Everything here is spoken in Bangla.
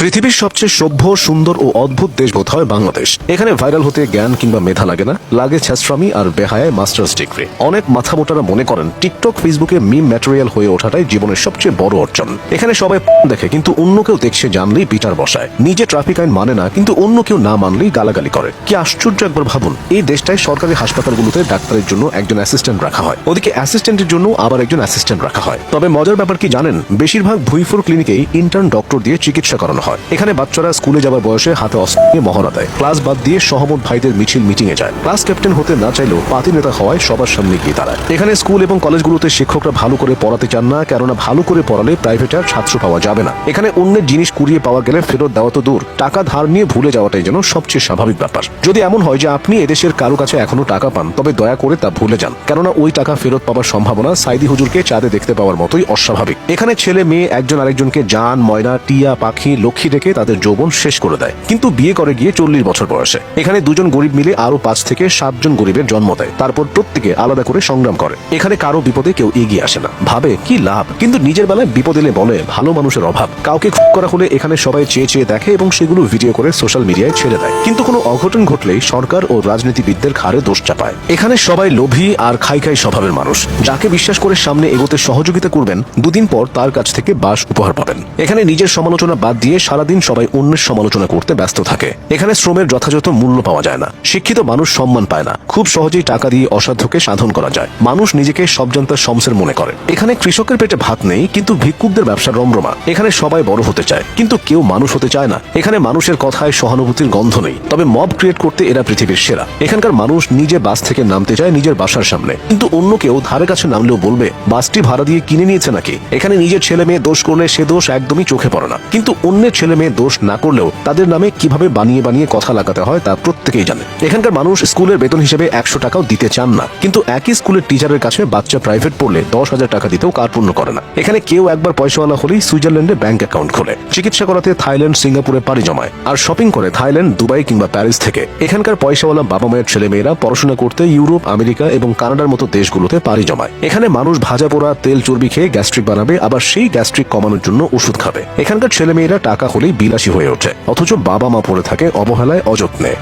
পৃথিবীর সবচেয়ে সভ্য, সুন্দর ও অদ্ভুত দেশ বোধ হয় বাংলাদেশ। এখানে ভাইরাল হতে জ্ঞান কিংবা মেধা লাগে না, লাগে ছ্যাঁচড়ামি আর বেহায়ায় মাস্টার্স ডিগ্রি। অনেক মাথামোটারা মনে করেন টিকটক, ফেসবুকে মিম ম্যাটেরিয়াল হয়ে ওঠাটাই জীবনের সবচেয়ে বড় অর্জন। এখানে সবাই দেখে কিন্তু অন্য কেউ দেখছে জানলেই পিটার বসায়, নিজে ট্রাফিক আইন মানে না কিন্তু অন্য কেউ না মানলেই গালাগালি করে। কি আশ্চর্য একবার ভাবুন, এই দেশটায় সরকারি হাসপাতালগুলোতে ডাক্তারের জন্য একজন অ্যাসিস্ট্যান্ট রাখা হয়, ওদিকে অ্যাসিস্ট্যান্টের জন্য আবার একজন অ্যাসিস্ট্যান্ট রাখা হয়। তবে মজার ব্যাপার কি জানেন, বেশিরভাগ ভুঁইফুর ক্লিনিকেই ইন্টার্ন ডক্টর দিয়ে চিকিৎসা করানো হয়। এখানে বাচ্চারা স্কুলে যাবার বয়সে হাতে অস্ত্র নিয়ে মহড়া দেয়, ক্লাস বাদ দিয়ে সহমত ভাইদের মিছিল মিটিং এ যায়। ক্লাস ক্যাপ্টেন হতে না চাইলেও পাতি নেতা হওয়ায় সবার সামনে গিয়ে দাঁড়ায়। এখানে স্কুল এবং কলেজগুলোতে শিক্ষকরা ভালো করে পড়াতে চান না, কেননা ভালো করে পড়ালে প্রাইভেটে আর ছাত্র পাওয়া যাবে না। এখানে অন্যের জিনিস কুড়িয়ে পাওয়া গেলে ফেরত দেওয়া তো দূর, টাকা ধার নিয়ে ভুলে যাওয়াটাই যেন সবচেয়ে স্বাভাবিক ব্যাপার। যদি এমন হয় যে আপনি এদেশের কারো কাছে এখনো টাকা পান, তবে দয়া করে তা ভুলে যান, কেননা ওই টাকা ফেরত পাওয়ার সম্ভাবনা সাইদি হুজুরকে চাঁদে দেখতে পাওয়ার মতোই অস্বাভাবিক। এখানে ছেলে মেয়ে একজন আরেকজনকে জান, ময়না, টিয়া, পাখি, লক্ষ্মী ডেকে তাদের যৌবন শেষ করে দেয়, কিন্তু বিয়ে করে গিয়ে 40 বছর বয়সে। এখানে দুজন গরিব মিলে আরো 5 থেকে 7 জন গরিবের জন্ম দেয়, তারপর প্রত্যেকে আলাদা করে সংগ্রাম করে। এখানে কারো বিপদে কেউ এগিয়ে আসে না, ভাবে কি লাভ, কিন্তু নিজের বেলায় বিপদ এলে বলে ভালো মানুষের অভাব। কাউকে খুন করা হলে এখানে সবাই চেয়ে চেয়ে দেখে এবং সেগুলো ভিডিও করে সোশ্যাল মিডিয়ায় ছেড়ে দেয়, কিন্তু কোনো অঘটন ঘটলেই সরকার ও রাজনীতিবিদদের ঘাড়ে দোষ চাপায়। এখানে সবাই লোভী আর খাই খাই স্বভাবের মানুষ, যাকে বিশ্বাস করে সামনে এগোতে সহযোগিতা করবেন, দুদিন পর তার কাছ থেকে বাস উপহার পাবেন। এখানে নিজের সমালোচনা বাদ দিয়ে সারাদিন সবাই অন্যের সমালোচনা করতে ব্যস্ত থাকে। এখানে শ্রমের যথাযথ মূল্য পাওয়া যায় না, শিক্ষিত মানুষ সম্মান পায় না, খুব সহজেই টাকা দিয়ে অসাধ্যকে সাধন করা যায়। মানুষ নিজেকে সবজান্তার শমসের মনে করে। এখানে কৃষকের পেটে ভাত নেই, কিন্তু ভিক্ষুকদের ব্যবসা রমরমা। এখানে সবাই বড় হতে চায়, কিন্তু কেউ মানুষ হতে চায় না। এখানে মানুষের কথায় সহানুভূতির গন্ধ নেই, তবে মব ক্রিয়েট করতে এরা পৃথিবীর সেরা। এখানকার মানুষ নিজে বাস থেকে নামতে চায় নিজের বাসার সামনে, কিন্তু অন্য কেউ ধারে কাছে নামলেও বলবে বাসটি ভাড়া দিয়ে কিনে নিয়েছে নাকি। এখানে নিজের ছেলে মেয়ে দোষ করলে সে দোষ একদমই চোখে পড়ে না, কিন্তু অন্যের ছেলে মেয়ে দোষ না করলেও তাদের নামে কিভাবে বানিয়ে বানিয়ে কথা লাগাতে হয় তা প্রত্যেকেই জানে। এখানকার মানুষ স্কুলের বেতন হিসেবে 100 টাকাও দিতে চান না, কিন্তু একই স্কুলের টিচারের কাছে বাচ্চা প্রাইভেট পড়লে 10,000 টাকা দিতেও কার্পণ্য করে না। এখানে কেউ একবার পয়সাওয়ালা হলেই সুইজারল্যান্ডে ব্যাংক অ্যাকাউন্ট খোলে, চিকিৎসা করাতে থাইল্যান্ড, সিঙ্গাপুরে পাড়ি জমায়, আর শপিং করে থাইল্যান্ড, দুবাই কিংবা প্যারিস থেকে। এখানকার পয়সাওয়ালা বাবা মায়ের ছেলে মেয়েরা পড়াশোনা করতে ইউরোপ, আমেরিকা এবং কানাডার মতো দেশগুলোতে পাড়ি জমায়। এখানে মানুষ ভাজা পোড়া, তেল চর্বি খেয়ে গ্যাস্ট্রিক বানাবে, আবার সেই গ্যাস্ট্রিক কমানোর জন্য ওষুধ খাবে। এখানকার ছেলে মেয়েরা টাকা হলেই বিলাসী হয়ে ওঠে, অথচ বাবা মা পড়ে থাকে অবহেলায়, অযত্নে।